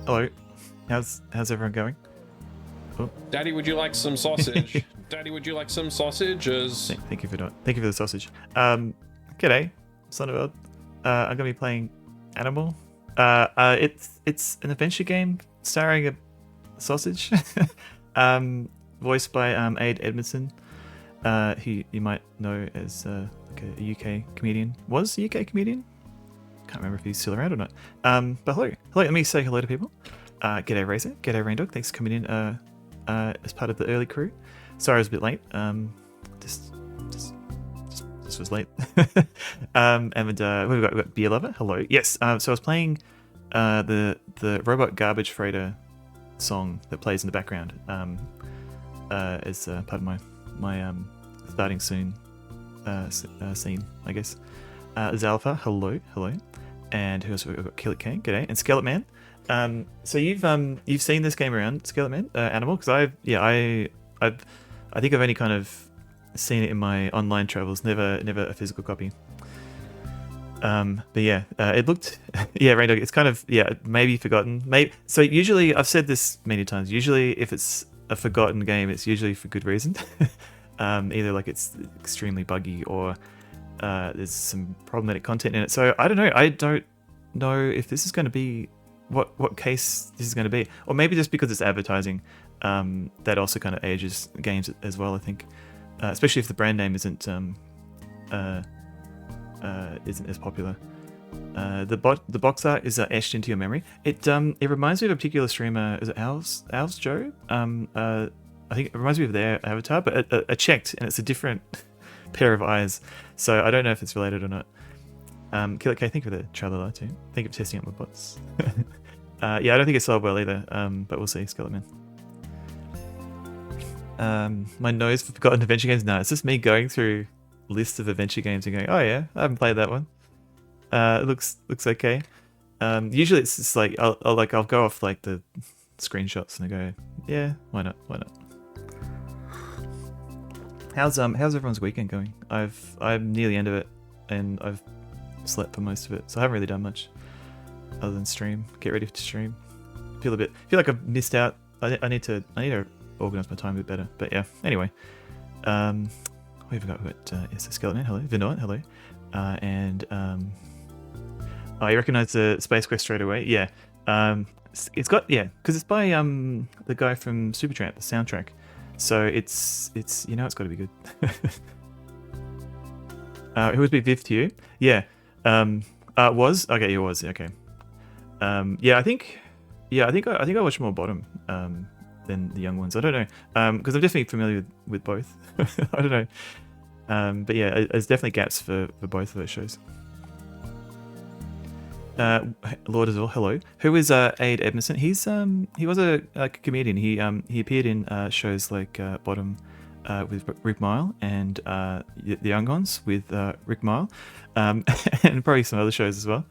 Hello. How's everyone going? Oh. Daddy, would you like some sausage? Daddy, would you like some sausages? Thank you for the sausage. G'day, son of a. I'm gonna be playing Animal. It's an adventure game starring a sausage. Voiced by Aid Edmondson, who you might know as like a UK comedian. Was a UK comedian? Can't remember if he's still around or not. But hello. Let me say hello to people. G'day Razor, g'day Raindog. Thanks for coming in as part of the early crew. Sorry I was a bit late. Just was late. And we've got Beer Lover. Hello. Yes. So I was playing the Robot Garbage Freighter song that plays in the background as part of my starting soon scene, I guess. Zalfa. Hello. And who else? We've got Kill It K. G'day. And Skeleton Man. So you've seen this game around, Skeleton Man, Animal? Because I think I've only kind of seen it in my online travels, never a physical copy. But yeah, it looked, yeah, Raindog, it's kind of, yeah, maybe forgotten. So usually, I've said this many times, usually if it's a forgotten game, it's usually for good reason. Either like it's extremely buggy or there's some problematic content in it. So I don't know if this is going to be what case this is going to be, or maybe just because it's advertising, that also kind of ages games as well, I think, especially if the brand name isn't as popular. The box art is etched into your memory. It reminds me of a particular streamer. Is it Al's Joe? I think it reminds me of their avatar, but I checked and it's a different pair of eyes, so I don't know if it's related or not. Killer K, thank you for the trailer too. Thank you for testing out my bots. Yeah, I don't think it sold well either, but we'll see. Skeleton Man. My nose for forgotten adventure games. No, it's just me going through lists of adventure games and going, oh yeah, I haven't played that one. It looks okay. Usually it's just like I'll go off like the screenshots and I go, yeah, why not? How's everyone's weekend going? I'm near the end of it and I've slept for most of it, so I haven't really done much other than stream. Get ready to stream. Feel like I've missed out. I need to organize my time a bit better. But yeah, anyway, we've got yes, Skeleton Man. Hello, Vinod. Hello, and you recognize the Space Quest straight away. Yeah, it's got, yeah, because it's by the guy from Supertramp, the soundtrack. So it's it's got to be good. Who would be Viv to you? Yeah. Was okay. It was okay. Yeah, I think I watch more bottom than the young ones. I don't know, because I'm definitely familiar with both. I don't know, but yeah, there's definitely gaps for both of those shows. Lord as well. Hello. Who is Aid Edmondson? He was a comedian. He appeared in shows like Bottom with Rick Mile and the Young Ones with Rick Mile, and probably some other shows as well.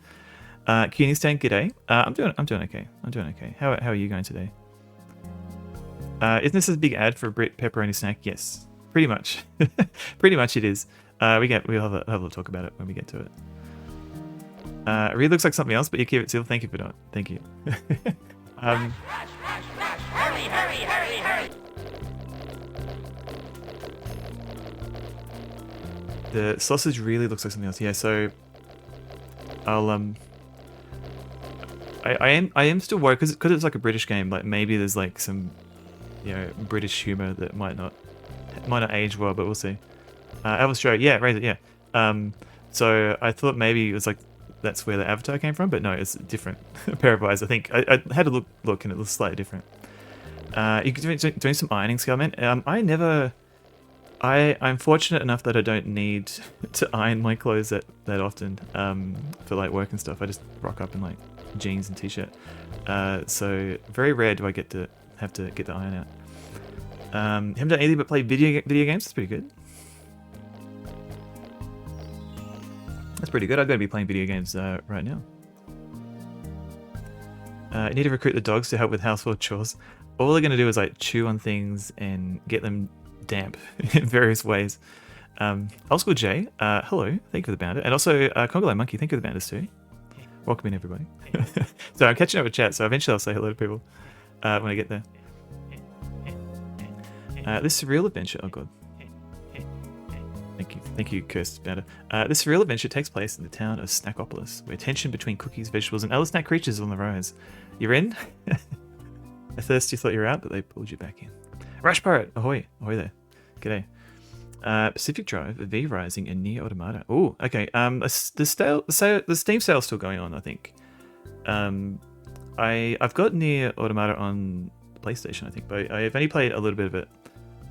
Kunistan, g'day. I'm doing okay. How are you going today? Isn't this a big ad for a Brit pepperoni snack? Yes, pretty much. Pretty much it is. We'll have a talk about it when we get to it. It really looks like something else, but you keep it still. Thank you for that. Thank you. Hurry. The sausage really looks like something else. Yeah, so I'll I am still worried because it's like a British game. Like maybe there's like some British humor that might not age well, but we'll see. Elvis Joe, yeah, Razor, yeah. So I thought maybe it was like that's where the avatar came from, but no, it's a different pair of eyes. I think I had a look and it looks slightly different. You're doing some ironing, Scalman. I'm fortunate enough that I don't need to iron my clothes that often for like work and stuff. I just rock up in like jeans and t-shirt. So very rare do I have to get the iron out. Haven't done anything but play video games. That's pretty good. That's pretty good. I'm going to be playing video games right now. I need to recruit the dogs to help with household chores. All they're going to do is like chew on things and get them damp in various ways. Old School J, hello, thank you for the bandit. And also Congolese Monkey, thank you for the bandits too. Welcome in, everybody. So I'm catching up with chat, so eventually I'll say hello to people when I get there. This surreal adventure. Oh god. Thank you, Cursed Bounder. This surreal adventure takes place in the town of Snackopolis, where tension between cookies, vegetables, and other snack creatures is on the rise. You're in? At first you thought you were out, but they pulled you back in. Rush Pirate! Ahoy! Ahoy there. G'day. Pacific Drive, V Rising, and Near Automata. Oh, okay. The Steam sale's still going on, I think. I've got Near Automata on PlayStation, I think, but I've only played a little bit of it.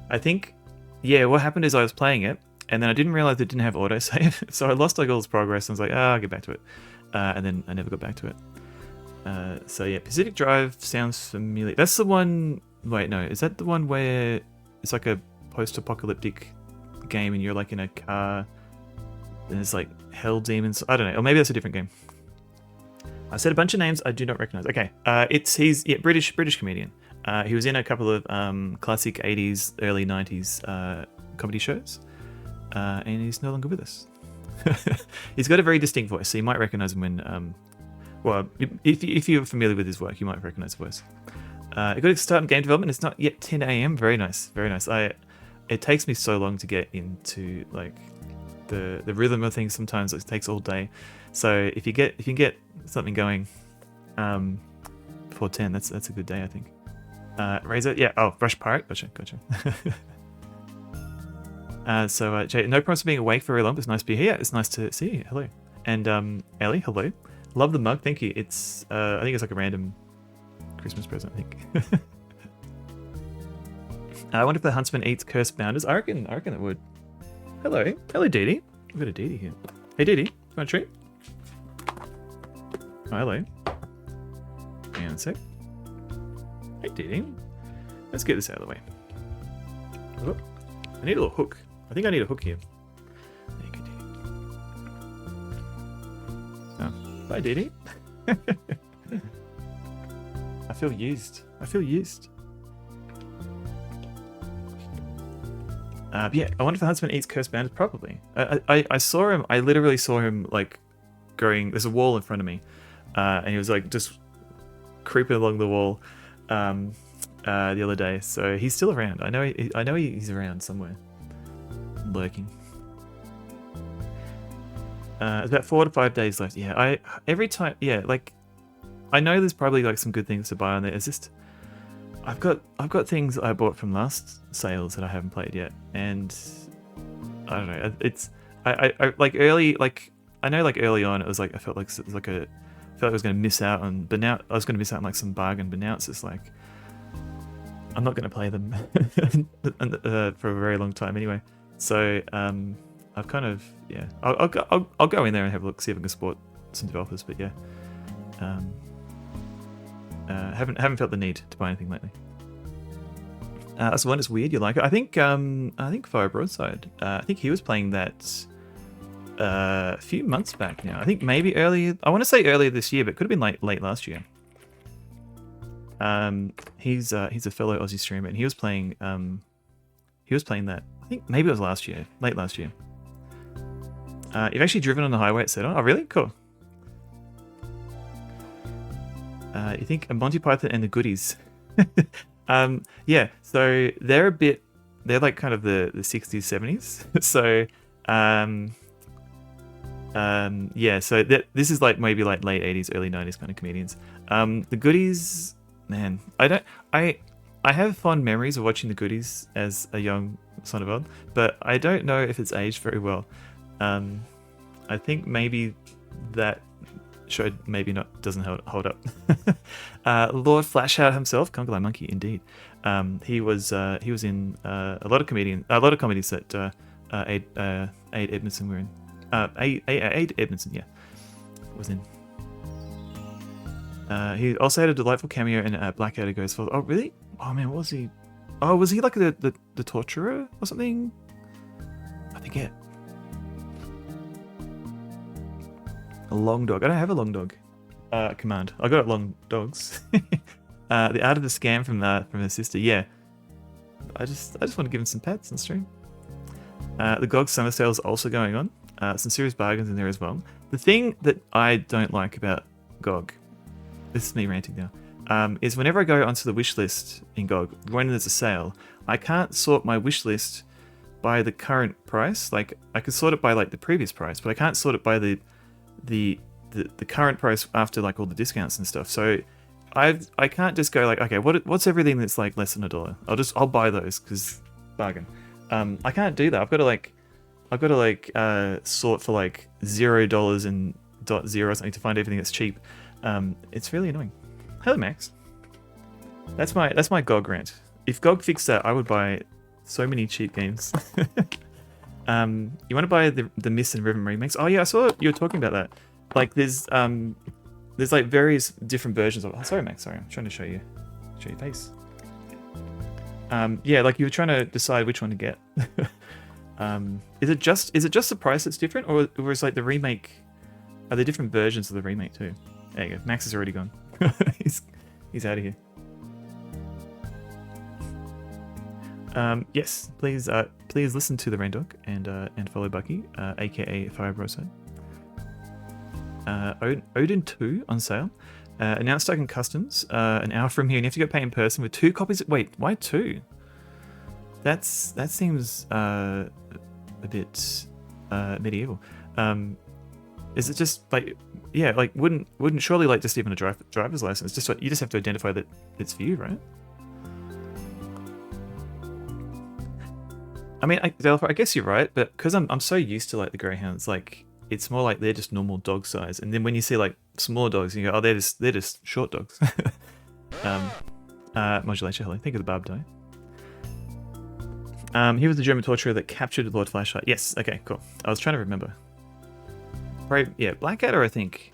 I think, yeah, what happened is I was playing it, and then I didn't realize it didn't have autosave, so I lost like all its progress, and I was like, I'll get back to it. And then I never got back to it. So yeah, Pacific Drive sounds familiar. That's the one, wait, no, is that the one where it's like a post-apocalyptic game and you're like in a car and there's like hell demons? I don't know, or maybe that's a different game. I said a bunch of names I do not recognize. Okay, he's British comedian. He was in a couple of classic 80s, early 90s comedy shows, and he's no longer with us. He's got a very distinct voice, so you might recognize him when, well, if you're familiar with his work, you might recognize the voice. It got its start in game development. It's not yet 10 a.m. Very nice, very nice. It takes me so long to get into like the rhythm of things. Sometimes it takes all day. So if you can get something going before 10, that's a good day, I think. Razor, yeah. Oh, Rush Pirate, gotcha. So Jay, no promise of being awake for very long, but it's nice to be here. It's nice to see you. Hello. And Ellie, hello. Love the mug, thank you. It's I think it's like a random Christmas present, I think. I wonder if the huntsman eats cursed bounders. I reckon it would. Hello Dee Dee. We've got a Dee Dee here. Hey Dee Dee, you want a treat? Oh, hello. Hang on a sec. Hey Dee Dee. Let's get this out of the way. Oh, I need a little hook. I think I need a hook here. There you go, Dee Dee. Oh, bye Dee Dee. I feel used. Yeah, I wonder if the huntsman eats cursed bandits. Probably. I saw him. I literally saw him like going. There's a wall in front of me, and he was like just creeping along the wall the other day. So he's still around. I know he's around somewhere, lurking. It's about 4 to 5 days left. Yeah, every time. Yeah, like I know there's probably like some good things to buy on there. It's just I've got things I bought from last sales that I haven't played yet, and I don't know. It's I like early, like I know like early on it was like I felt like it was like I felt like I was going to miss out on, but now I was going to miss out on like some bargain. But now it's just like I'm not going to play them for a very long time anyway. So I've kind of I'll go in there and have a look, see if I can support some developers. But yeah. Haven't felt the need to buy anything lately. That's one. It's weird. You like it? I think Fire Broadside. I think he was playing that a few months back now. I think maybe earlier. I want to say earlier this year, but it could have been late last year. He's a fellow Aussie streamer, and he was playing that. I think maybe it was late last year. You've actually driven on the highway at Seton. Oh, really? Cool. You think Monty Python and the Goodies? Yeah, so they're like kind of the 60s, 70s. So, yeah, so this is like maybe like late 80s, early 90s kind of comedians. The Goodies, man, I have fond memories of watching the Goodies as a young son of God, but I don't know if it's aged very well. I think maybe that show maybe doesn't hold up. Lord Flashout himself, Congalai Monkey, indeed. He was in a lot of comedies that Aid Edmondson were in. Aid Edmondson, yeah, was in. He also had a delightful cameo in Blackadder Goes for. Oh really? Oh man, what was he? Oh, was he like the torturer or something? I forget. A long dog. I don't have a long dog command. I got long dogs. The art of the scam from her sister. Yeah. I just want to give him some pets on stream. The GOG summer sale is also going on. Some serious bargains in there as well. The thing that I don't like about GOG, this is me ranting now, is whenever I go onto the wish list in GOG, when there's a sale, I can't sort my wish list by the current price. Like I can sort it by like the previous price, but I can't sort it by the current price after like all the discounts and stuff. So I can't just go like, okay, what's everything that's like less than $1? I'll buy those because bargain. I can't do that. I've got to sort for like $0 and .0 or something to find everything that's cheap. It's really annoying. Hello, Max. That's my GOG rant. If GOG fixed that, I would buy so many cheap games. You want to buy the Mist and Riven remakes? Oh yeah, I saw you were talking about that. Like there's like various different versions of. Oh, sorry, Max. Sorry, I'm trying to show your face. Yeah, like you were trying to decide which one to get. Is it just the price that's different, or is like the remake? Are there different versions of the remake too? There you go. Max is already gone. he's out of here. Yes, please listen to the Rain Dog and follow Bucky, aka Firebroso. Odin 2 on sale. Announced Icon Customs an hour from here, and you have to go pay in person with 2 copies. Wait, why 2? That seems a bit medieval. Is it just like, yeah, like wouldn't surely like just even a driver's license? Just you just have to identify that it's for you, right? I mean, I guess you're right, but because I'm so used to like the greyhounds, like it's more like they're just normal dog size, and then when you see like smaller dogs, you go, oh, they're just short dogs. Modulation, hello. Think of the barb die. He was the German torturer that captured Lord Flashlight. Yes, okay, cool. I was trying to remember. Right, yeah, Blackadder, I think.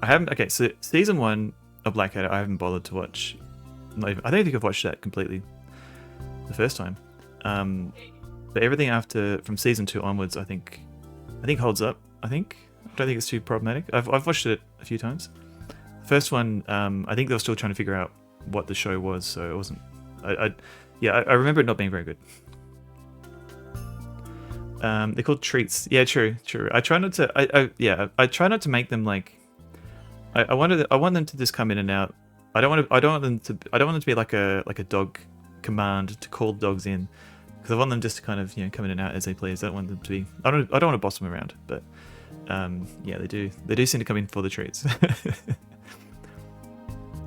I haven't. Okay, so season 1 of Blackadder, I haven't bothered to watch. I don't think I've watched that completely the first time. But everything after from season 2 onwards, I think holds up. I don't think it's too problematic. I've watched it a few times. The first one, I think they were still trying to figure out what the show was, so it wasn't. I remember it not being very good. They're called treats. Yeah, true. I try not to. I try not to make them like. I want them to just come in and out. I don't want them to be like a dog command to call dogs in, because I want them just to kind of come in and out as they please. I don't want them to be. I don't want to boss them around, but yeah, they do seem to come in for the treats.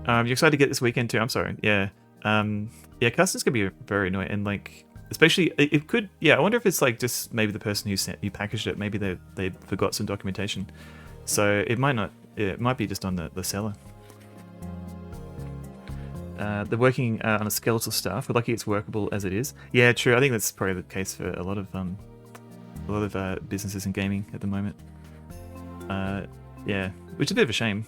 You're excited to get this weekend too? I'm sorry. Yeah. Yeah, customs can be very annoying, and like especially it could. Yeah, I wonder if it's like just maybe the person who packaged it. Maybe they forgot some documentation, so it might not. It might be just on the seller. They're working on a skeletal staff. We're lucky it's workable as it is. Yeah, true. I think that's probably the case for a lot of businesses in gaming at the moment. Yeah, which is a bit of a shame.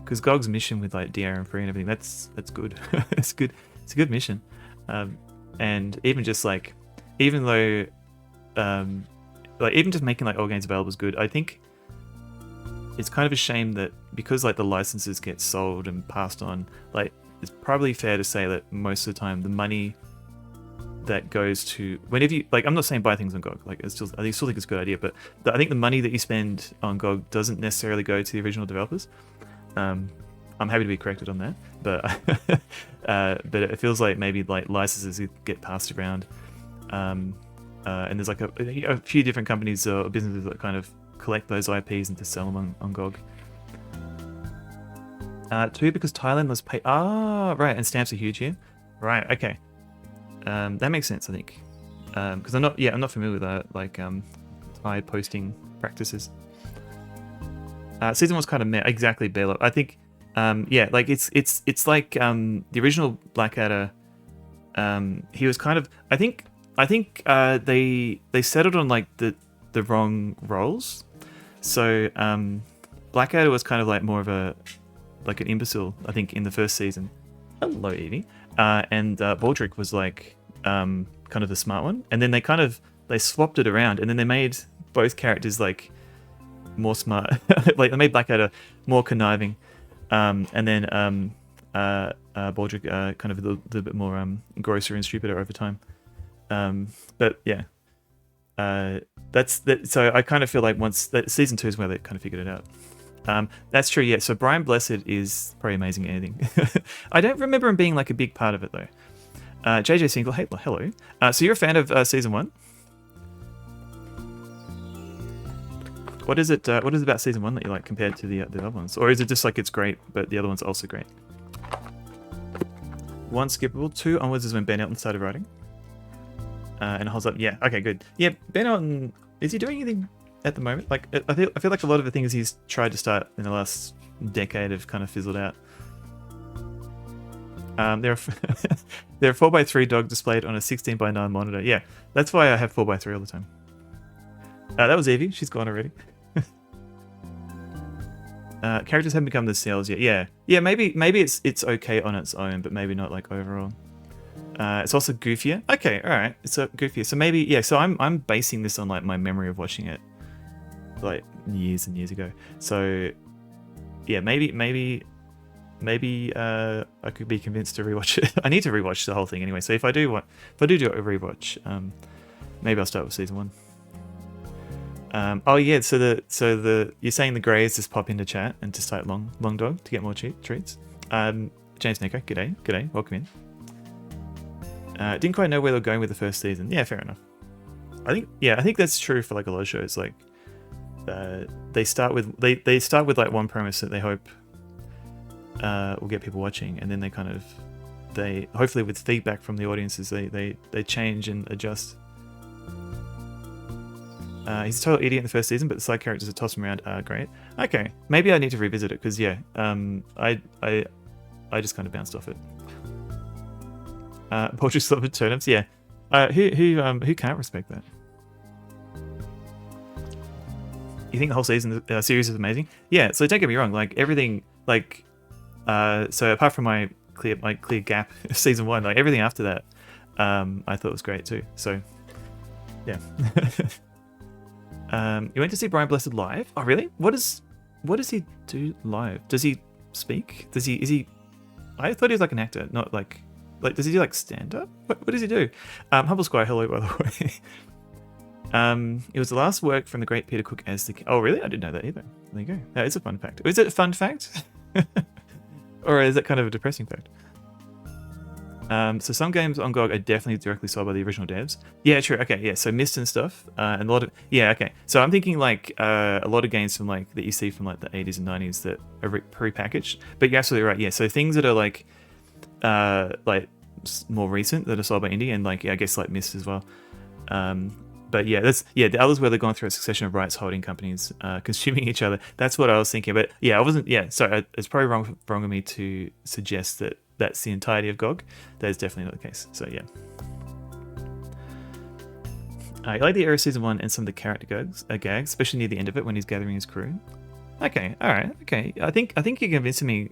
Because GOG's mission with like DRM free and everything, that's good. It's good. It's a good mission. And even just like, even though, like even just making like all games available is good. I think it's kind of a shame that because like the licenses get sold and passed on, like it's probably fair to say that most of the time the money that goes to whenever you like, I'm not saying buy things on GOG, like I still think it's a good idea, but I think the money that you spend on GOG doesn't necessarily go to the original developers. I'm happy to be corrected on that, but it feels like maybe like licenses get passed around, and there's like a few different companies or businesses that kind of collect those IPs and to sell them on GOG. 2, because Thailand was pay. Right, and stamps are huge here. Right, okay. That makes sense, I think. Because I'm not familiar with like Thai posting practices. Season 1's kind of meh. Exactly, Bela. I think, yeah, like it's like the original Blackadder. He was kind of. I think they settled on like the wrong roles. So Blackadder was kind of like more of an imbecile, I think, in the first season. Hello, Evie. And Baldric was like kind of the smart one, and then they swapped it around, and then they made both characters like more smart. Like they made Blackadder more conniving, and then Baldric kind of a little bit more grosser and stupider over time. But yeah. that's that. So I kind of feel like once that season 2 is where they kind of figured it out. That's true. Yeah. So Brian Blessed is pretty amazing at anything. I don't remember him being like a big part of it though. JJ Single, hey, hello. So you're a fan of season 1? What is it? What is it about season 1 that you like compared to the other ones, or is it just like it's great, but the other one's also great? 1 skippable. 2 onwards is when Ben Elton started writing. And it holds up. Yeah. Okay. Good. Yeah. Ben Elton, is he doing anything at the moment? Like I feel like a lot of the things he's tried to start in the last decade have kind of fizzled out. There are 4x3 dog displayed on a 16:9 monitor. Yeah, that's why I have 4x3 all the time. That was Evie. She's gone already. Characters haven't become the cells yet. Yeah. Maybe it's okay on its own, but maybe not like overall. It's also goofier. Okay, all right. It's goofier. So maybe yeah. So I'm basing this on like my memory of watching it like years and years ago. So yeah, maybe I could be convinced to rewatch it. I need to rewatch the whole thing anyway. So if I do do a rewatch, maybe I'll start with season 1. Oh yeah. So the you're saying the Greys just pop into chat and just type long dog to get more treats. James Nico, g'day, welcome in. Didn't quite know where they're going with the first season. Yeah, fair enough. I think that's true for like a lot of shows. Like they start with like one premise that they hope will get people watching, and then they hopefully with feedback from the audiences they change and adjust. He's a total idiot in the first season, but the side characters that toss him around are great. Okay, maybe I need to revisit it because yeah, I just kind of bounced off it. Portraits of turnips, yeah. Who can't respect that? You think the whole season series is amazing? Yeah. So don't get me wrong. Like everything, like so apart from my clear gap of season 1, like everything after that, I thought was great too. So yeah. You went to see Brian Blessed live? Oh really? What does he do live? Does he speak? Is he? I thought he was like an actor, not like does he do like stand up? What does he do? Humble Squire, hello by the way. It was the last work from the great Peter Cook as the. Oh really? I didn't know that either. There you go. That is a fun fact. Is it a fun fact? Or is it kind of a depressing fact? So some games on GOG are definitely directly sold by the original devs. Yeah, true. Okay, yeah. So Myst and stuff, and a lot of okay. So I'm thinking like a lot of games from like that you see from like the 80s and 90s that are pre-packaged. But you're absolutely right. Yeah. So things that are like more recent that are sold by indie, and like I guess like Myst as well. But yeah, the others where they're going through a succession of rights holding companies consuming each other. That's what I was thinking. But yeah, I wasn't. Yeah, sorry, it's probably wrong of me to suggest that that's the entirety of GOG. That is definitely not the case. So yeah. I like the era of season 1 and some of the character gags, especially near the end of it when he's gathering his crew. Okay, all right, okay. I think you're convincing me.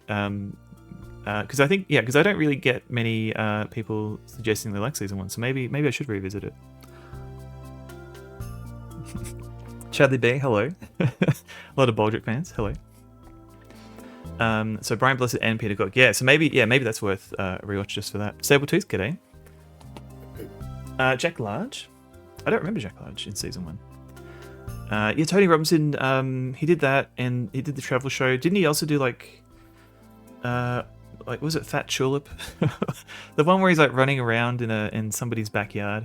Because I don't really get many people suggesting they like season 1, so maybe I should revisit it. Chadley B, hello. A lot of Baldrick fans, hello. So Brian Blessed and Peter Cook, yeah. So maybe that's worth a rewatch just for that. Sabletooth, g'day. Jack Large, I don't remember Jack Large in season 1. Yeah, Tony Robinson, he did that, and he did the travel show. Didn't he also do like was it Fat Tulip? The one where he's like running around in somebody's backyard,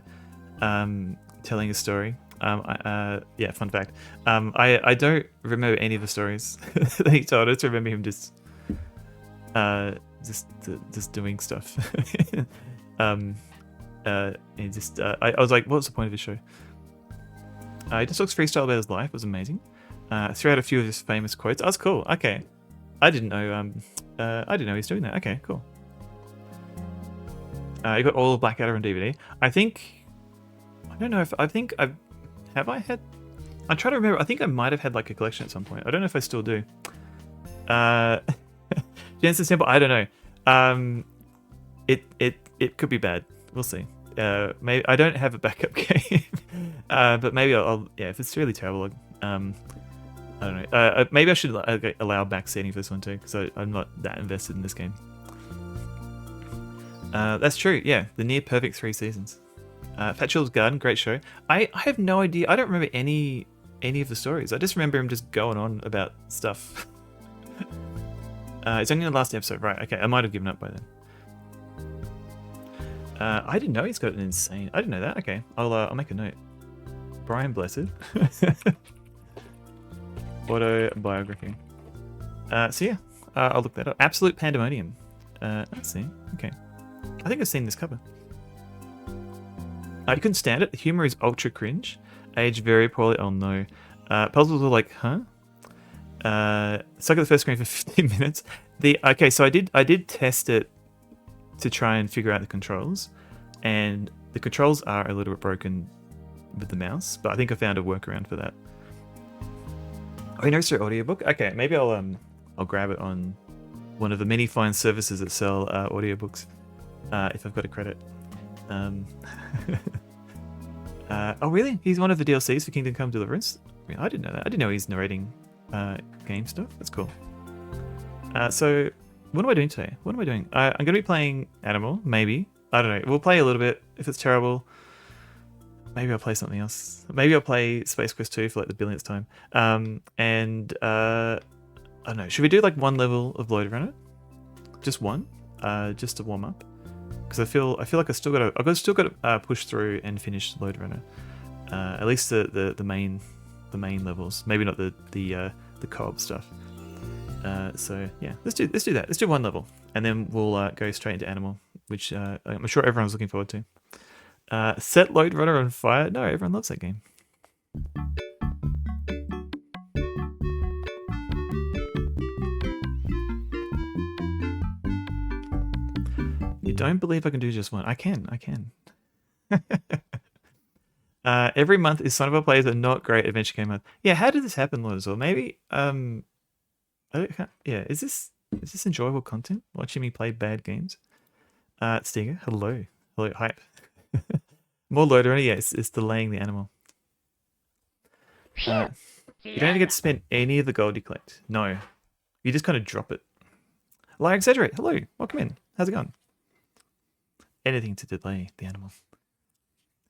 telling a story. Yeah, fun fact. I don't remember any of the stories that he told. I just remember him just doing stuff. And just I was like, what's the point of his show? He just talks freestyle about his life. It was amazing. Threw out a few of his famous quotes. That's cool. Okay, I didn't know. I didn't know he was doing that. Okay, cool. You got all of Blackadder on DVD. I don't know if I think I've. Have I had? I'm trying to remember. I think I might have had like a collection at some point. I don't know if I still do. Jensen Simple. I don't know. It could be bad. We'll see. Maybe I don't have a backup game, but maybe I'll. Yeah, if it's really terrible, I don't know. Maybe I should allow backseating for this one too, because I'm not that invested in this game. That's true. Yeah, the near perfect 3 seasons. Fat Child's Garden, great show. I have no idea. I don't remember any of the stories. I just remember him just going on about stuff. It's only the last episode, right? Okay, I might have given up by then. I didn't know he's got an insane. I didn't know that. Okay, I'll make a note. Brian Blessed. Autobiography. So yeah, I'll look that up. Absolute Pandemonium. Let's see. Okay, I think I've seen this cover. I couldn't stand it. The humor is ultra cringe. Aged very poorly. Oh no. Puzzles were like, huh? Stuck at the first screen for 15 minutes. Okay, so I did test it to try and figure out the controls, and the controls are a little bit broken with the mouse, but I think I found a workaround for that. Oh, you know, it's an audiobook. Okay, maybe I'll grab it on one of the many fine services that sell audiobooks, if I've got a credit. Oh really? He's one of the DLCs for Kingdom Come Deliverance? I didn't know that. I didn't know he's narrating game stuff. That's cool. So what am I doing today? What am I doing? I'm going to be playing Animal, maybe. I don't know. We'll play a little bit. If it's terrible, maybe I'll play something else. Maybe I'll play Space Quest 2 for like the billionth time. And I don't know. Should we do like one level of Lode Runner? Just one? Just to warm up? Because I feel like I've still got to push through and finish Lode Runner. At least the main levels. Maybe not the co-op stuff. So yeah, let's do that. Let's do one level, and then we'll go straight into Animal, which I'm sure everyone's looking forward to. Set Lode Runner on fire. No, everyone loves that game. You don't believe I can do just one? I can. Every month is Son of a Plays a not great adventure game month. Yeah, how did this happen, Lord, as well? Maybe yeah, is this enjoyable content? Watching me play bad games? Stinger, hello, hype. More Lode Runner, yeah, it's delaying the Animal. You don't get to spend any of the gold you collect. No, you just kind of drop it. Like Exaggerate, hello, welcome in. How's it going? Anything to delay the Animal.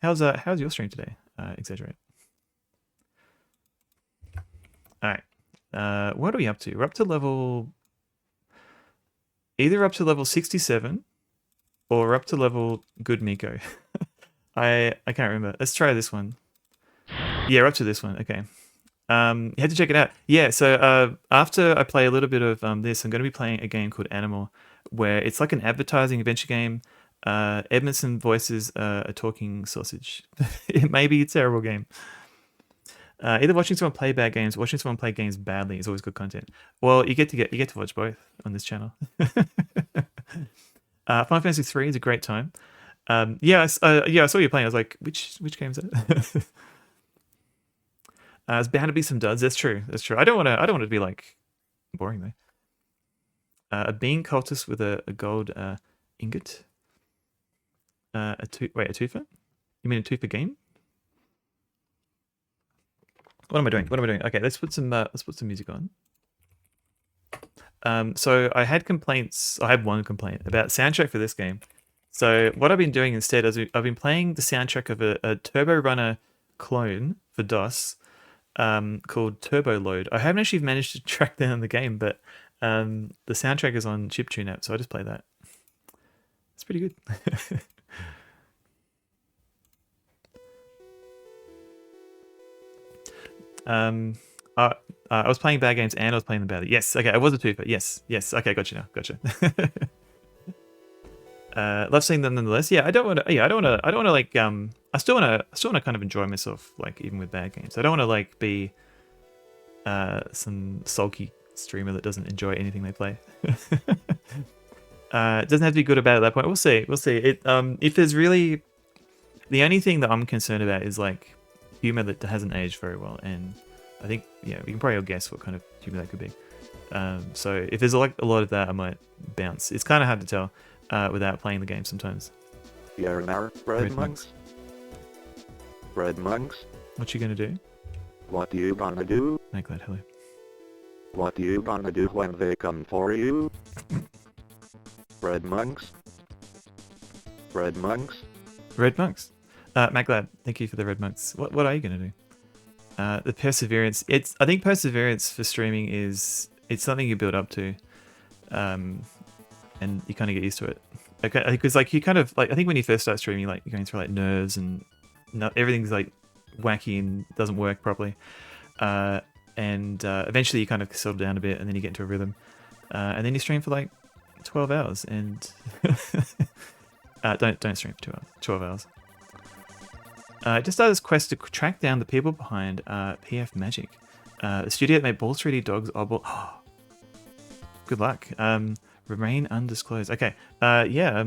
How's your stream today? Exaggerate. All right. What are we up to? We're up to either up to level 67 or we're up to level Good Miko. I can't remember. Let's try this one. Yeah, we're up to this one. Okay. You had to check it out. Yeah, so after I play a little bit of this, I'm going to be playing a game called Animal, where it's like an advertising adventure game. Edmondson voices a talking sausage. It may be a terrible game. Either watching someone play bad games, or watching someone play games badly is always good content. Well, you get to watch both on this channel. Final Fantasy 3 is a great time. Yeah, I saw you playing. I was like, which game is it? There's bound to be some duds. That's true. I don't want to be like boring though. A bean cultist with a gold ingot. A twofer? You mean a twofer game? What am I doing? Okay, let's put some music on. So I had complaints. I had one complaint about soundtrack for this game. So what I've been doing instead is I've been playing the soundtrack of a Turbo Runner clone for DOS called Turbo Load. I haven't actually managed to track down the game, but the soundtrack is on Chiptune app, so I just play that. It's pretty good. I was playing bad games and I was playing them badly. Yes, okay, I was a twofer. Yes. Okay, gotcha. Love seeing them nonetheless. Yeah, I don't want to like I still want to kind of enjoy myself, like even with bad games. I don't want to like be some sulky streamer that doesn't enjoy anything they play. It doesn't have to be good or bad at that point. We'll see. It if there's really, the only thing that I'm concerned about is like humor that hasn't aged very well, and I think we can probably all guess what kind of humor that could be. So if there's like a lot of that, I might bounce. It's kind of hard to tell without playing the game sometimes. Bread monks. What you gonna do? What you gonna do? Make that hello. What you gonna do when they come for you? Bread monks. Red monks. Maglad, thank you for the red mugs. What are you gonna do? The perseverance. I think perseverance for streaming it's something you build up to, and you kind of get used to it. Okay, because like you kind of like I think when you first start streaming, like you're going through like nerves and everything's like wacky and doesn't work properly, and eventually you kind of settle down a bit, and then you get into a rhythm, and then you stream for like 12 hours, and don't stream for 12 hours. Just started this quest to track down the people behind PF Magic, the studio that made Balls 3D Dogs Oddball. Oh, good luck. Remain undisclosed. Okay. Yeah.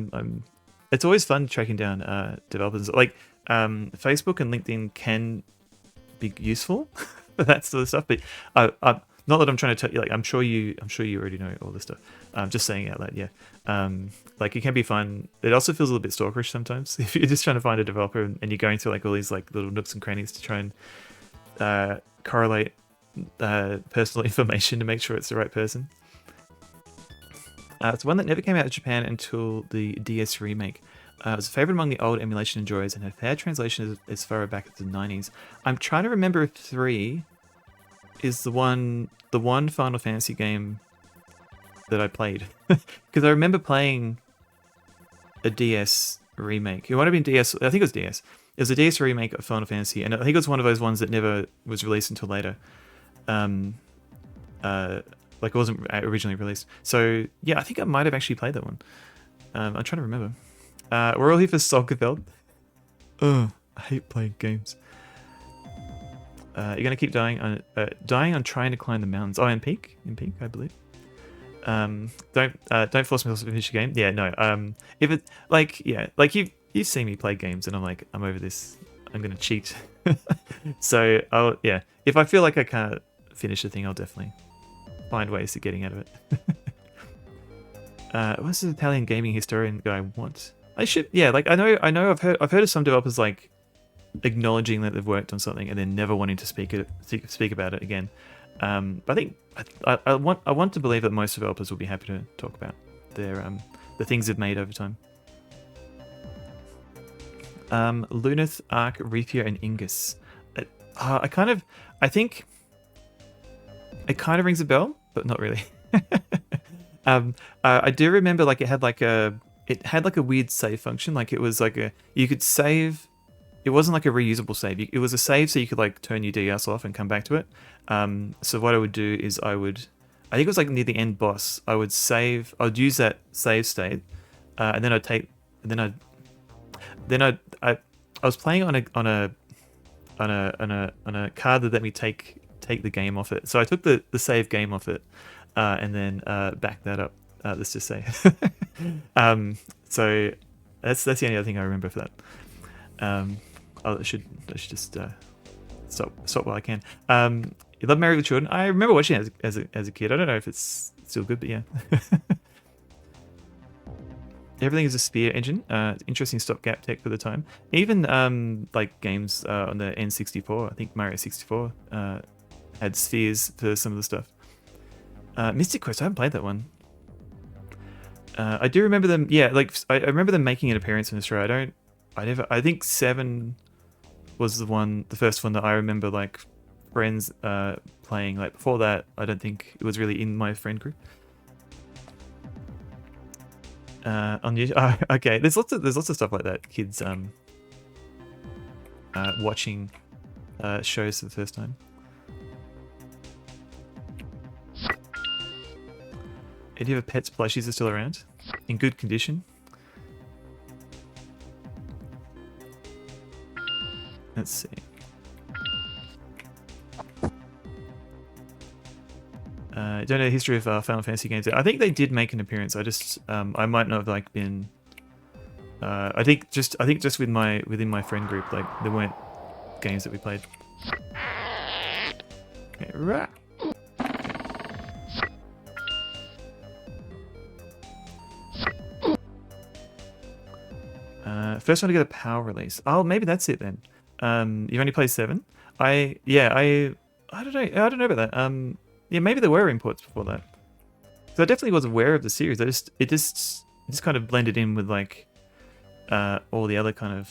It's always fun tracking down developers. Like Facebook and LinkedIn can be useful for that sort of stuff. But not that I'm trying to tell you. Like I'm sure you already know all this stuff. I'm just saying it out loud. Yeah. Like it can be fun. It also feels a little bit stalkerish sometimes if you're just trying to find a developer and you're going through like all these like little nooks and crannies to try and correlate personal information to make sure it's the right person. It's one that never came out of Japan until the DS remake. It was a favorite among the old emulation enjoyers and had fair translation as far back as the 90s. I'm trying to remember if 3 is the one Final Fantasy game that I played. Because I remember playing a DS remake. It might have been DS, I think it was DS. It was a DS remake of Final Fantasy, and I think it was one of those ones that never was released until later. Like it wasn't originally released. So yeah, I think I might have actually played that one. I'm trying to remember. We're all here for Solkerfeld. Ugh, I hate playing games. You're gonna keep dying on trying to climb the mountains. Oh, in Peak, I believe. Don't force myself to finish a game. Yeah, no. If it like you've seen me play games, and I'm like I'm over this. I'm gonna cheat. So if I feel like I can't finish the thing, I'll definitely find ways of getting out of it. What's the Italian gaming historian guy want? I should, yeah, like I know I've heard of some developers like acknowledging that they've worked on something and then never wanting to speak about it again. But I think I want to believe that most developers will be happy to talk about their the things they've made over time. Luneth, Ark, Reithia, and Ingus. I think it kind of rings a bell, but not really. I do remember like it had like a weird save function. Like it was like you could save. It wasn't like a reusable save. It was a save so you could like turn your DS off and come back to it. So what I would do is I think it was like near the end boss. I would use that save state, and then I was playing on a card that let me take the game off it. So I took the save game off it, and then backed that up. Let's just say. So that's the only other thing I remember for that. I should just stop while I can. You love Married with Children. I remember watching it as a kid. I don't know if it's still good, but yeah. Everything is a spear engine. Interesting stopgap tech for the time. Even like games on the N64. I think Mario 64 had spheres for some of the stuff. Mystic Quest. I haven't played that one. I do remember them. Yeah, like I remember them making an appearance in Australia. I think 7 was the first one that I remember like friends playing. Like before that, I don't think it was really in my friend group. On YouTube, okay. There's lots of stuff like that. Kids watching shows for the first time. Do you have pets plushies are still around? In good condition? Let's see. Don't know the history of Final Fantasy games. I think they did make an appearance. I just I might not have like been. I think just within my friend group, like there weren't games that we played. Okay, right. First one to get a power release. Oh, maybe that's it then. You've only played 7. I don't know about that. Yeah, maybe there were imports before that. So I definitely was aware of the series. It just kind of blended in with like all the other kind of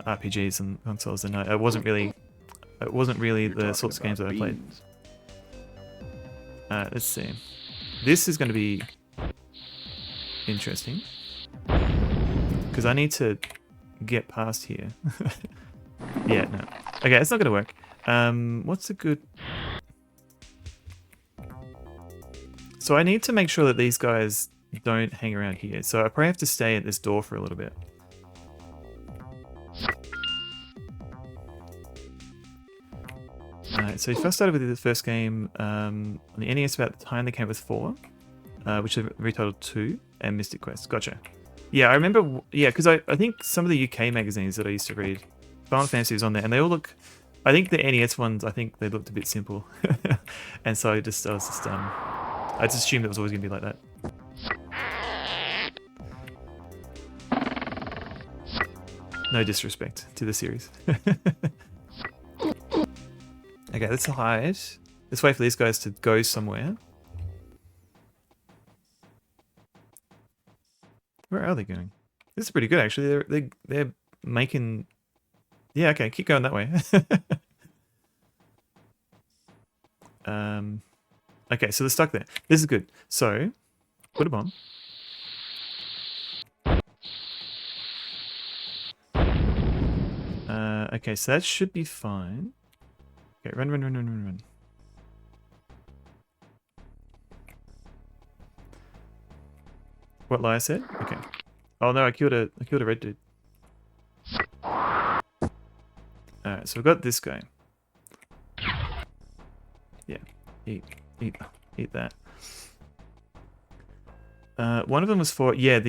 RPGs and consoles, and it wasn't really the sorts of games that I played. Let's see. This is going to be interesting because I need to get past here. Yeah, no. Okay, it's not going to work. What's a good... So I need to make sure that these guys don't hang around here. So I probably have to stay at this door for a little bit. Alright, so you first started with the first game on the NES about the time they came up with 4, which is retitled 2, and Mystic Quest. Gotcha. Yeah, I remember, yeah, because I think some of the UK magazines that I used to read, Final Fantasy was on there, and they all look, I think the NES ones, I think they looked a bit simple. And so I just assumed it was always going to be like that. No disrespect to the series. Okay, let's hide. Let's wait for these guys to go somewhere. Where are they going? This is pretty good, actually. They're making... Yeah, okay, keep going that way. Okay, so they're stuck there. This is good. So, put a bomb. Okay, so that should be fine. Okay, run. What Lia said? Okay. Oh no, I killed a red dude. Alright, so we've got this guy. Yeah, eat that. One of them was for there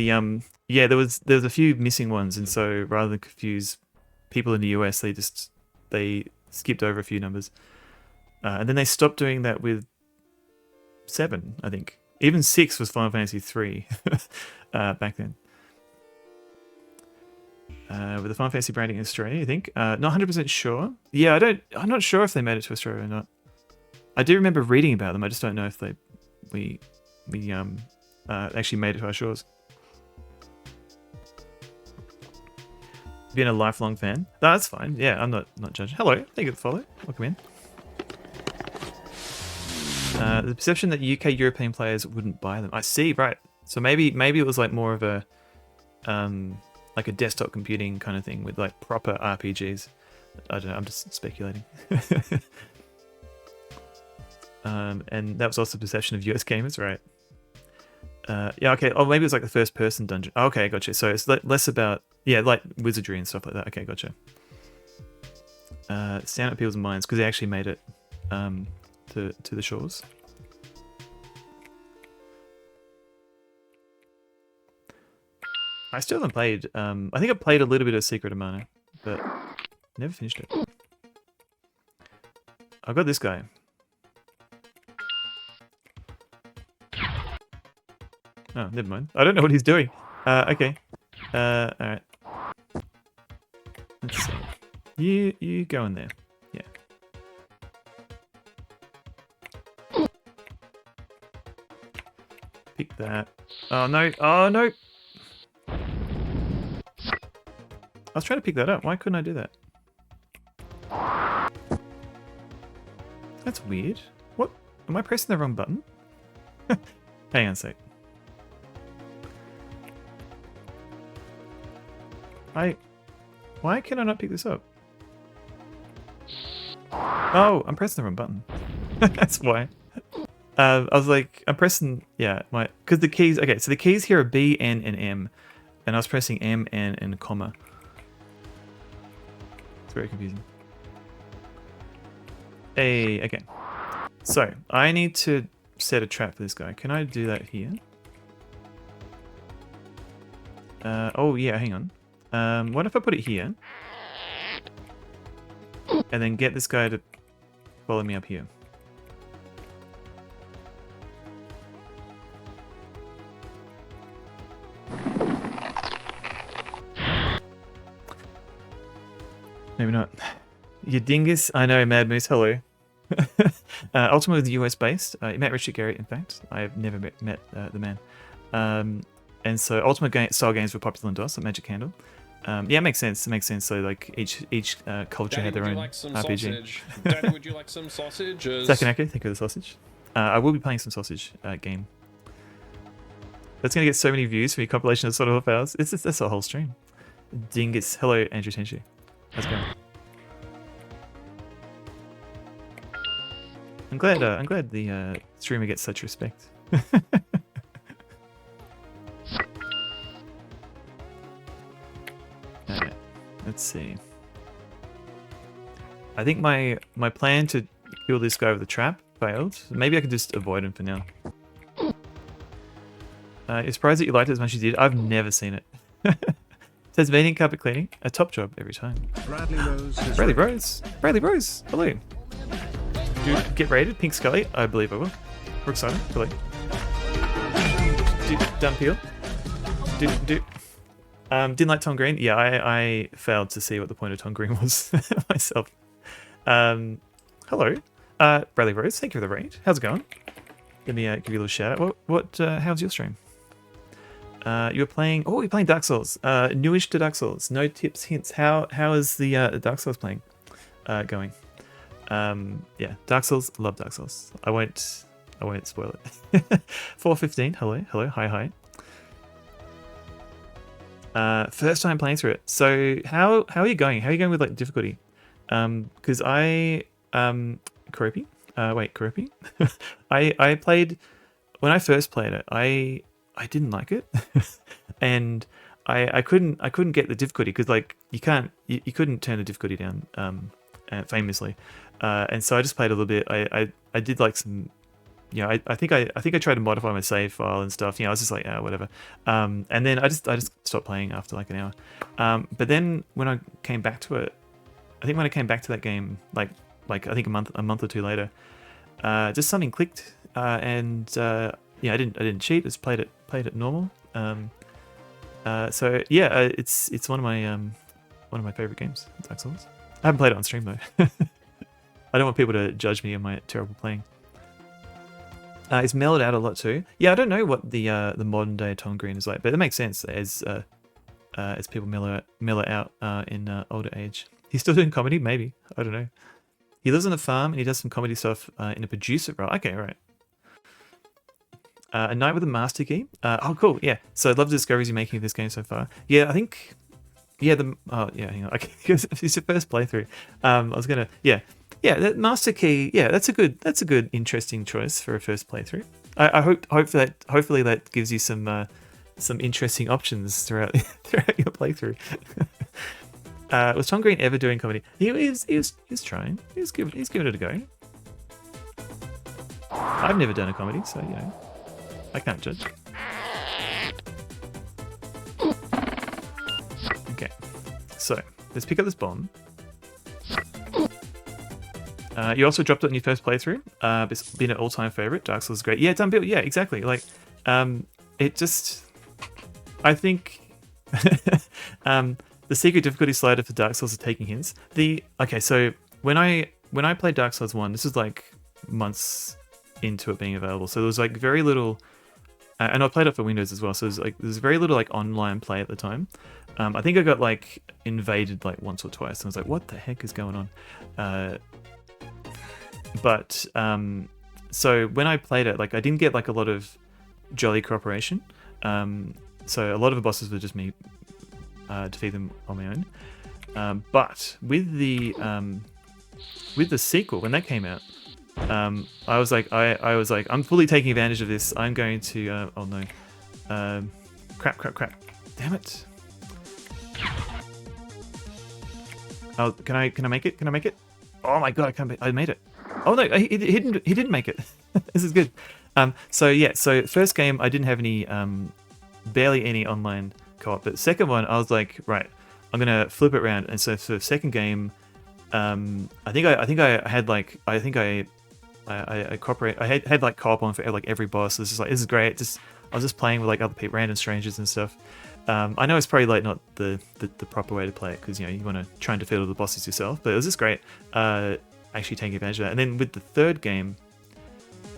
was a few missing ones, and so rather than confuse people in the US, they skipped over a few numbers, and then they stopped doing that with 7, I think. Even 6 was Final Fantasy 3 back then. With the Final Fantasy branding in Australia, I think. Not 100% sure. Yeah, I'm not sure if they made it to Australia or not. I do remember reading about them. I just don't know if we actually made it to our shores. Being a lifelong fan. No, that's fine. Yeah, I'm not judging. Hello, thank you for the follow. Welcome in. The perception that UK European players wouldn't buy them. I see, right. So maybe it was like more of a like a desktop computing kind of thing with like proper RPGs. I don't know, I'm just speculating. And that was also the perception of US gamers, right? Yeah, okay. Oh, maybe it was like the first person dungeon. Oh, okay, gotcha. So it's less about, yeah, like wizardry and stuff like that. Okay, gotcha. Stand up people's minds because they actually made it to the shores. I still haven't played. I think I played a little bit of Secret of Mana, but never finished it. I've got this guy. Oh, never mind. I don't know what he's doing. Okay. Alright. Let's see. You go in there. Yeah. Pick that. Oh no. Oh no. I was trying to pick that up. Why couldn't I do that? That's weird. What? Am I pressing the wrong button? Hang on a sec. Why can I not pick this up? Oh, I'm pressing the wrong button. That's why. I was like, I'm pressing, yeah, because the keys, okay, so the keys here are B, N, and M. And I was pressing M, N, and a comma. It's very confusing. Hey, okay. So, I need to set a trap for this guy. Can I do that here? Oh yeah, hang on. What if I put it here? And then get this guy to follow me up here. Maybe not. You dingus. I know, Mad Moose. Hello. Ultima was US based. You met Richard Garriott, in fact. I've never met the man. And so Ultima style games were popular in DOS, like Magic Candle. Yeah, it makes sense. It makes sense. So like each culture Daddy, had their would you own like some RPG. sausage? Daddy, would you like some sausages? Second echo, think of the sausage. I will be playing some sausage game. That's gonna get so many views for your compilation of Sort of Hours. That's a whole stream. Dingus. Hello, Andrew Tenshi. How's it going? I'm glad the streamer gets such respect. Alright, let's see. I think my plan to kill this guy with a trap failed. Maybe I could just avoid him for now. You're surprised that you liked it as much as you did? I've never seen it. Tasmanian carpet cleaning, a top job every time. Bradley Rose. Hello. Dude, get raided. Pink Scully. I believe I will. Roxana. Hello. Done peel. Didn't like Tom Green. Yeah, I failed to see what the point of Tom Green was myself. Hello. Bradley Rose. Thank you for the raid. How's it going? Let me give you a little shout out. How's your stream? You were playing. Oh, you're playing Dark Souls. Newish to Dark Souls. No tips, hints. How is the Dark Souls playing going? Yeah, Dark Souls. Love Dark Souls. I won't spoil it. 4:15. Hello. Hi. First time playing through it. So how are you going? How are you going with like difficulty? Because Karopi. Karopi. I played when I first played it. I didn't like it, and I couldn't get the difficulty because like you couldn't turn the difficulty down famously, and so I just played a little bit. I did like some, I think I tried to modify my save file and stuff. I was just like whatever, and then I just stopped playing after like an hour. But then when I came back to it, I think when I came back to that game like I think a month or two later, just something clicked, and I didn't cheat. Just played it normal. So yeah, it's one of my favorite games, Dark Souls. I haven't played it on stream though. I don't want people to judge me on my terrible playing. It's mellowed out a lot too. Yeah, I don't know what the modern day Tom Green is like, but it makes sense as people mellow out in older age. He's still doing comedy, maybe. I don't know. He lives on a farm and he does some comedy stuff in a producer role. Okay, right. A night with a master key. Oh, cool. Yeah. So I love the discoveries you're making of this game so far. Yeah, I think. Yeah. Hang on. Okay, it's your first playthrough. I was gonna. Yeah. That master key. Yeah, that's a good, interesting choice for a first playthrough. I hopefully that gives you some interesting options throughout your playthrough. Was Tom Green ever doing comedy? He was trying. He's giving it a go. I've never done a comedy, so I can't judge. Okay, so let's pick up this bomb. You also dropped it in your first playthrough. It's been an all-time favorite. Dark Souls is great. Yeah, done build. Yeah, exactly. Like, it just, I think, the secret difficulty slider for Dark Souls is taking hints. So when I played Dark Souls 1, this was like months into it being available. So there was like very little. And I played it for Windows as well, so there's very little like online play at the time. I think I got like invaded like once or twice, and I was like, "What the heck is going on?" So when I played it, like I didn't get like a lot of jolly cooperation. So a lot of the bosses were just me defeat them on my own. But with the sequel when that came out. I was like, I'm fully taking advantage of this. I'm going to, oh no, crap. Damn it. Oh, can I make it? Can I make it? Oh my god, I made it. Oh no, he didn't make it. This is good. So first game I didn't have any, barely any online co-op, but second one I was like, right, I'm gonna flip it around. And so for the second game, I think I had like, I cooperate. I had like co-op on for like every boss. This is great. I was just playing with like other people, random strangers and stuff. I know it's probably like not the proper way to play it because you want to try and defeat all the bosses yourself. But it was just great. Actually taking advantage of that. And then with the third game,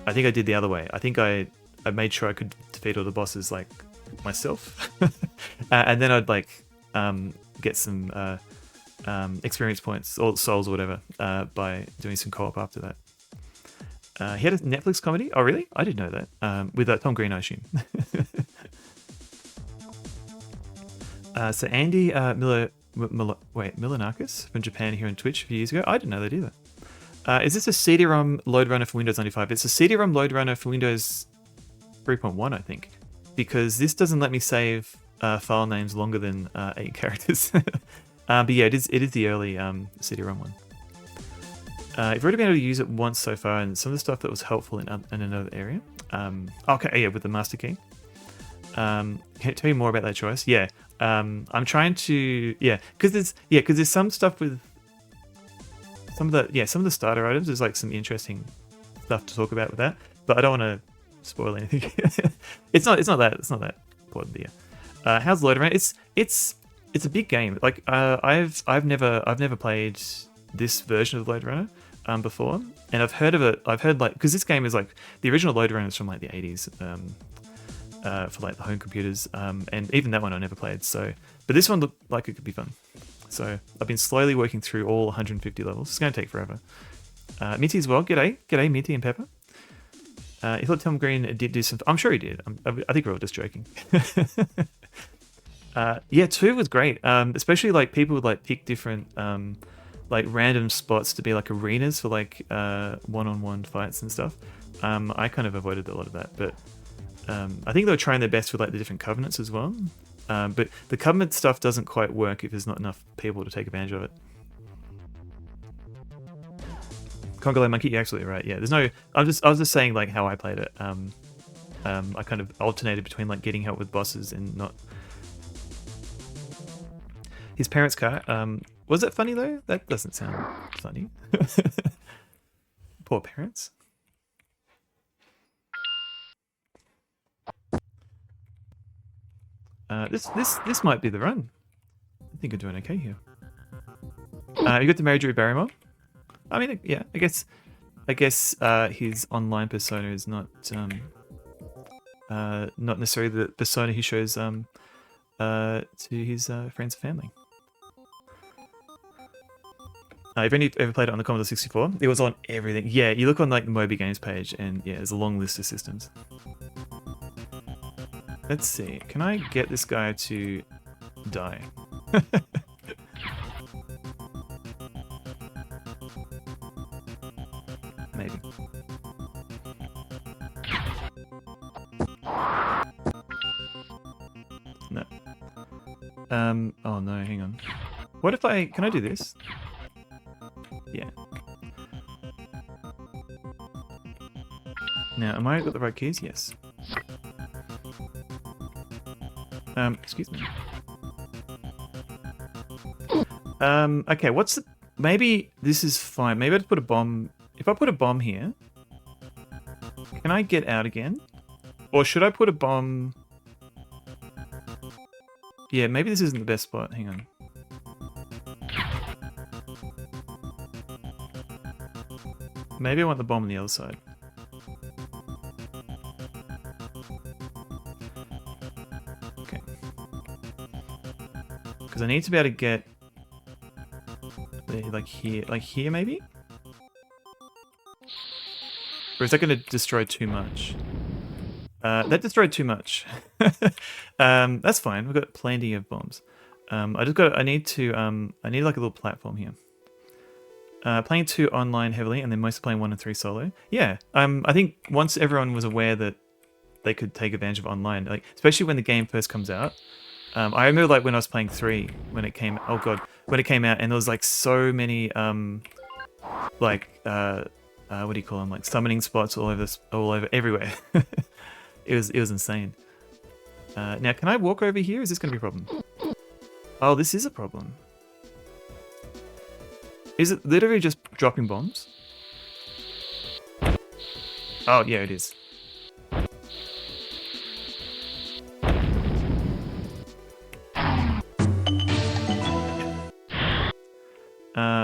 I think I did the other way. I think I made sure I could defeat all the bosses like myself, and then I'd like get some experience points or souls or whatever by doing some co-op after that. He had a Netflix comedy. Oh, really? I didn't know that. With Tom Green, I assume. So Andy Milanakis from Japan here on Twitch a few years ago. I didn't know that either. Is this a CD-ROM Lode Runner for Windows 95? It's a CD-ROM Lode Runner for Windows 3.1, I think, because this doesn't let me save file names longer than 8 characters. But yeah, it is the early CD-ROM one. I've already been able to use it once so far, and some of the stuff that was helpful in another area. Okay, yeah, with the master key. Can you tell you more about that choice? Yeah, I'm trying to because there's some stuff with some of the starter items. There's like some interesting stuff to talk about with that, but I don't want to spoil anything. it's not that important. Yeah. How's Lode Runner? It's a big game. Like I've never played this version of Lode Runner before, and I've heard of it. I've heard like because this game is like the original Lode Runner is from like the 80s. For like the home computers, and even that one I never played. So, but this one looked like it could be fun. So I've been slowly working through all 150 levels. It's going to take forever. Minty as well. G'day, Minty and Pepper. I thought Tom Green did do some. I'm sure he did. I think we're all just joking. Yeah, 2 was great. Especially like people would like pick different like random spots to be like arenas for like one-on-one fights and stuff. I kind of avoided a lot of that, but. I think they were trying their best with like the different covenants as well, but the covenant stuff doesn't quite work if there's not enough people to take advantage of it. Congolese Monkey, you're absolutely right. Yeah, there's no. I was just saying like how I played it. I kind of alternated between like getting help with bosses and not. His parents' car. Was it funny though? That doesn't sound funny. Poor parents. This might be the run. I think I'm doing okay here. You got the Mary Drew Barrymore. I mean, yeah. I guess his online persona is not necessarily the persona he shows to his friends and family. I've only ever played it on the Commodore 64. It was on everything. Yeah, you look on like the Moby Games page, and yeah, there's a long list of systems. Let's see. Can I get this guy to die? Maybe. No. Oh no, hang on. What if can I do this? Yeah. Now, am I got the right keys? Yes. Excuse me. Okay, maybe this is fine. Maybe I'd put a bomb. If I put a bomb here, can I get out again? Or should I put a bomb? Yeah, maybe this isn't the best spot. Hang on. Maybe I want the bomb on the other side. I need to be able to get like here maybe? Or is that going to destroy too much? That destroyed too much. That's fine. We've got plenty of bombs. I need like a little platform here. Playing 2 online heavily and then mostly playing 1 and 3 solo. Yeah. I think once everyone was aware that they could take advantage of online, like especially when the game first comes out. I remember like when I was playing 3 when it came out, and there was like so many what do you call them, like summoning spots all over everywhere. it was insane. Now can I walk over here? Is this going to be a problem? Oh, this is a problem. Is it literally just dropping bombs? Oh yeah, it is.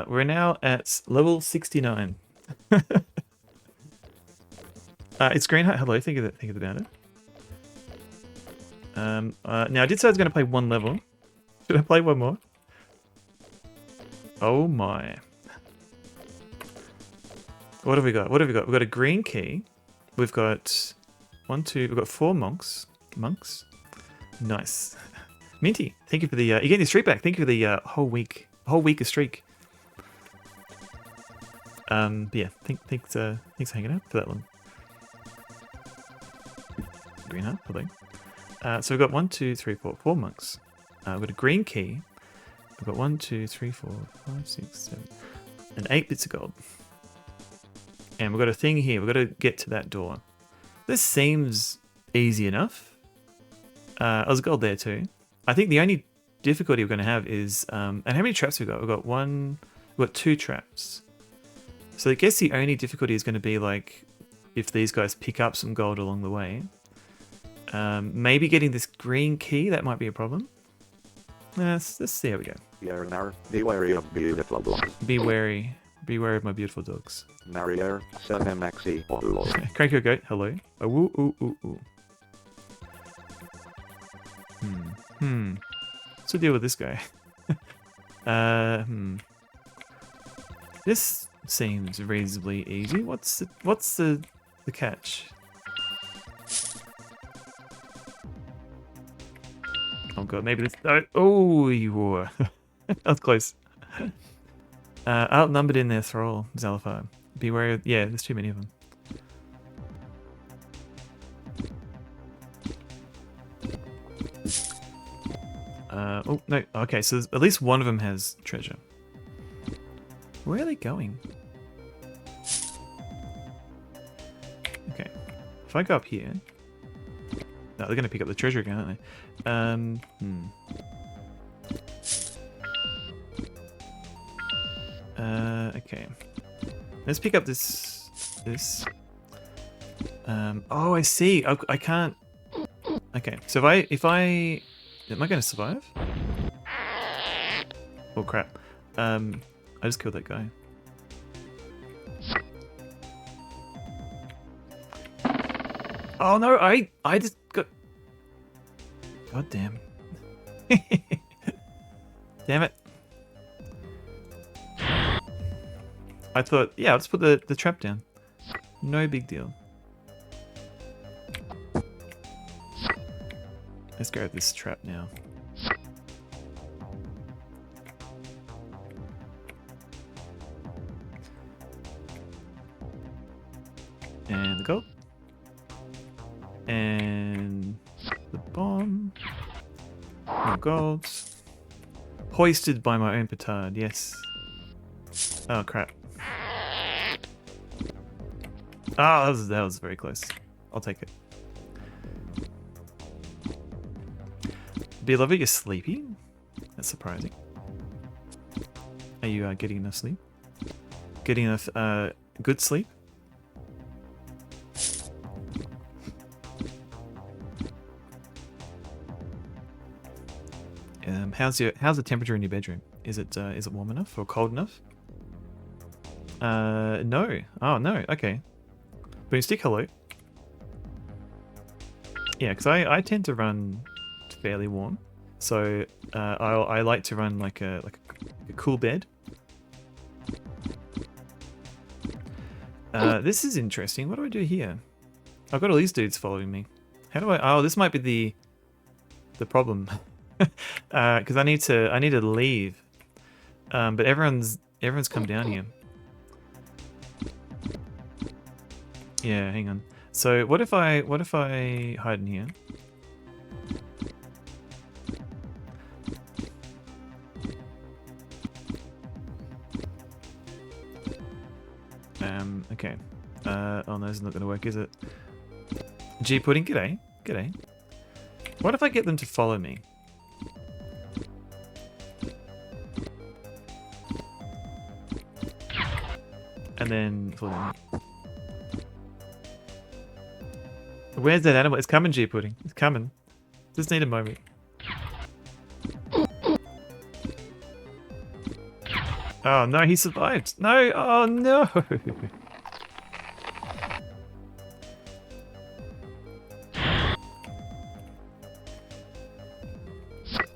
We're now at level 69. It's Greenheart. Hello, think of the banner. Now I did say I was going to play 1 level. Should I play 1 more? Oh my. What have we got? What have we got? We've got a green key. We've got we've got 4 monks. Monks? Nice. Minty, thank you for the, you're getting your streak back. Thank you for the whole week of streak. But yeah, thanks for hanging out for that one. Green heart, hello. So we've got 1, 2, 3, 4, 4 monks. We've got a green key. We've got 1, 2, 3, 4, 5, 6, 7, and 8 bits of gold. And we've got a thing here. We've got to get to that door. This seems easy enough. There's gold there too. I think the only difficulty we're going to have is, and how many traps we got? We've got 2 traps. So I guess the only difficulty is going to be like if these guys pick up some gold along the way. Maybe getting this green key, that might be a problem. Let's see how we go. Be wary of beautiful dogs. Be wary of my beautiful dogs. Narrier, 7maxi, hello. Crank your goat, hello. Oh, ooh, ooh, ooh, ooh. What's the deal with this guy? This seems reasonably easy. What's the catch? Oh god, maybe this. Oh, you were. That was close. Outnumbered in their thrall, Zalafar. Be wary of. Yeah, there's too many of them. Oh, no. Okay, so at least one of them has treasure. Where are they going? Okay. If I go up here... No, they're going to pick up the treasure again, aren't they? Okay. Let's pick up this... Oh, I see. I can't... Okay, so if I... Am I going to survive? Oh crap. I just killed that guy. Oh no, I just got... God damn. Damn it. I thought, yeah, I'll just put the trap down. No big deal. Let's grab this trap now. And the gold. And the bomb. More gold. Hoisted by my own petard, yes. Oh crap. Oh, that was very close. I'll take it. Beloved, you're sleepy? That's surprising. Are you getting enough sleep? Getting enough good sleep? How's the temperature in your bedroom? Is it warm enough or cold enough? No. Oh no. Okay. Boomstick, hello. Yeah, because I tend to run fairly warm, so I like to run like a cool bed. This is interesting. What do I do here? I've got all these dudes following me. How do I? Oh, this might be the problem. Because I need to leave, but everyone's come down here. Yeah, hang on. So what if I hide in here? Okay. Oh no, it's not gonna work, is it? G Pudding, g'day. G'day. What if I get them to follow me? And then follow me. Where's that animal? It's coming, G Pudding. It's coming. Just need a moment. Oh no, he survived. No, oh no.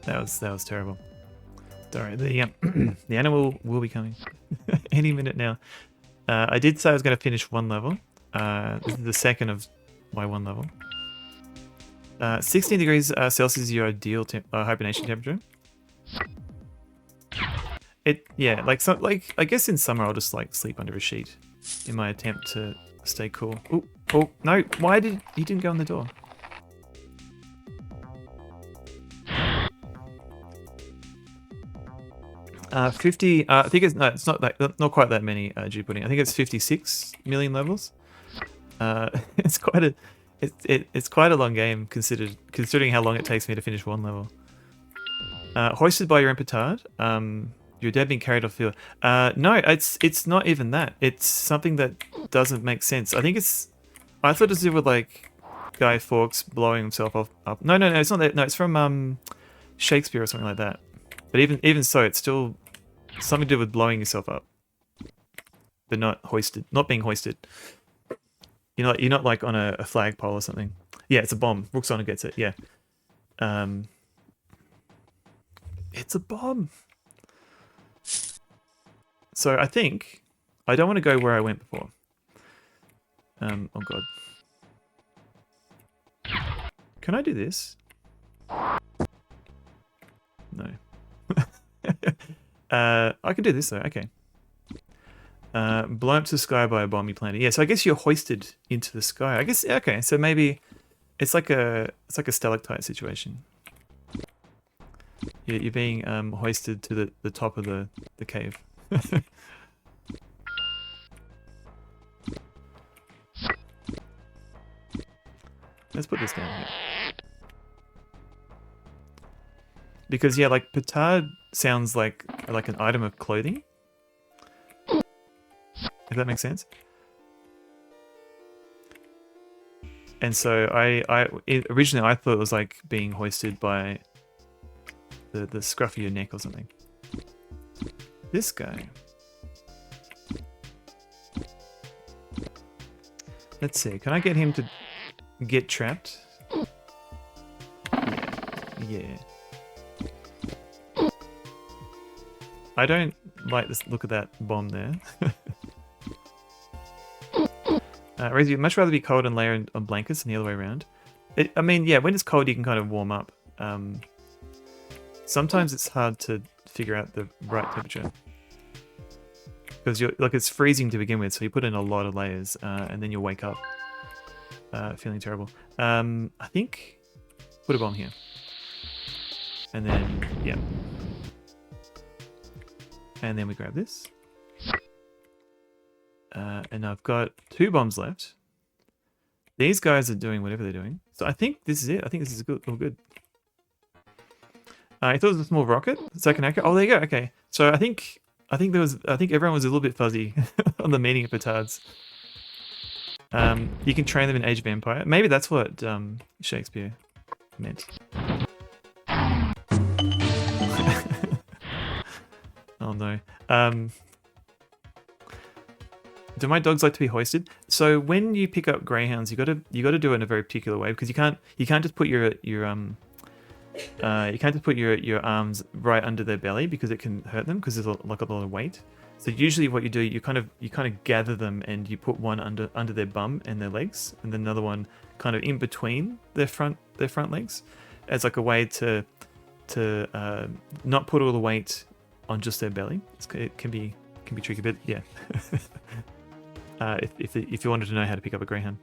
That was terrible. Sorry, the the animal will be coming any minute now. I did say I was going to finish one level. This is the second of my one level. 16 degrees Celsius is your ideal hibernation temperature. Yeah, like I guess in summer I'll just like sleep under a sheet in my attempt to stay cool. Oh no! Why did he didn't go in the door? 50. I think it's not quite that many. G pudding. I think it's 56 million levels. It's quite a long game considering how long it takes me to finish one level. Hoisted by your own petard. Your dad being carried off field. No, it's not even that. It's something that doesn't make sense. I thought it was to do with like Guy Fawkes blowing himself up. No, it's not that. No, it's from Shakespeare or something like that. But even so, it's still something to do with blowing yourself up, but not being hoisted. You're not like on a flagpole or something. Yeah, it's a bomb. Roxana gets it. Yeah, it's a bomb. So I think I don't want to go where I went before. Oh god, can I do this? No. I can do this though. Okay. Blown up to the sky by a bomb you planted. Yeah, so I guess you're hoisted into the sky. I guess okay. So maybe it's like a stalactite situation. You're being hoisted to the top of the cave. Let's put this down here. Because yeah, like petard sounds like an item of clothing. If that makes sense. And so originally I thought it was like being hoisted by the scruff of your neck or something. This guy. Let's see. Can I get him to get trapped? Yeah. I don't like this look at that bomb there. Razor, you'd much rather be cold and layer on blankets than the other way around. I mean, yeah, when it's cold you can kind of warm up. Sometimes it's hard to figure out the right temperature. Because it's freezing to begin with, so you put in a lot of layers, and then you'll wake up feeling terrible. I think put a bomb here. And then, yeah. And then we grab this. And I've got 2 bombs left. These guys are doing whatever they're doing. So I think this is it. I think this is all good. I thought it was a small rocket. Second accurate. Oh, there you go. Okay. So I think everyone was a little bit fuzzy on the meaning of petards. You can train them in Age of Empire. Maybe that's what Shakespeare meant. Oh no. Do my dogs like to be hoisted? So when you pick up greyhounds, you got to do it in a very particular way, because you can't just put your arms right under their belly, because it can hurt them, because there's like a lot of weight. So usually what you do, you kind of gather them and you put one under their bum and their legs, and then another one kind of in between their front legs, as like a way to not put all the weight on just their belly. It can be tricky, but yeah. If you wanted to know how to pick up a greyhound.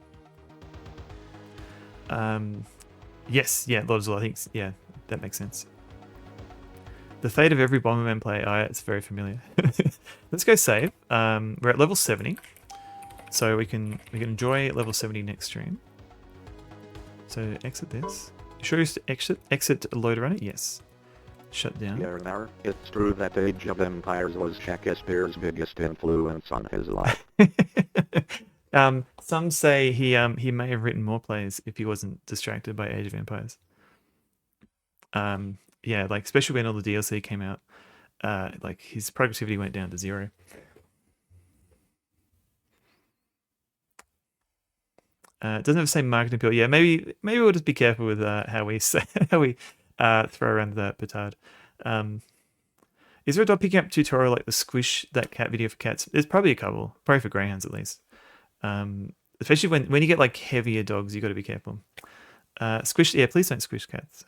Yes, yeah, Lodesville, I think, yeah, that makes sense. The fate of every Bomberman play, it's very familiar. Let's go save. We're at level 70, so we can enjoy level 70 next stream. So exit this. You sure you exit Lode Runner? Yes. Shut down. Yeah, it's true that Age of Empires was Shakespeare's biggest influence on his life. Some say he may have written more plays if he wasn't distracted by Age of Empires. Yeah, like especially when all the DLC came out, like his productivity went down to 0. It doesn't have the same marketing appeal. Yeah, maybe we'll just be careful with how we throw around the petard. Is there a dog picking up tutorial like the squish that cat video for cats? There's probably a couple, probably for greyhounds at least. Especially when you get like heavier dogs, you got to be careful. Squish, yeah, please don't squish cats.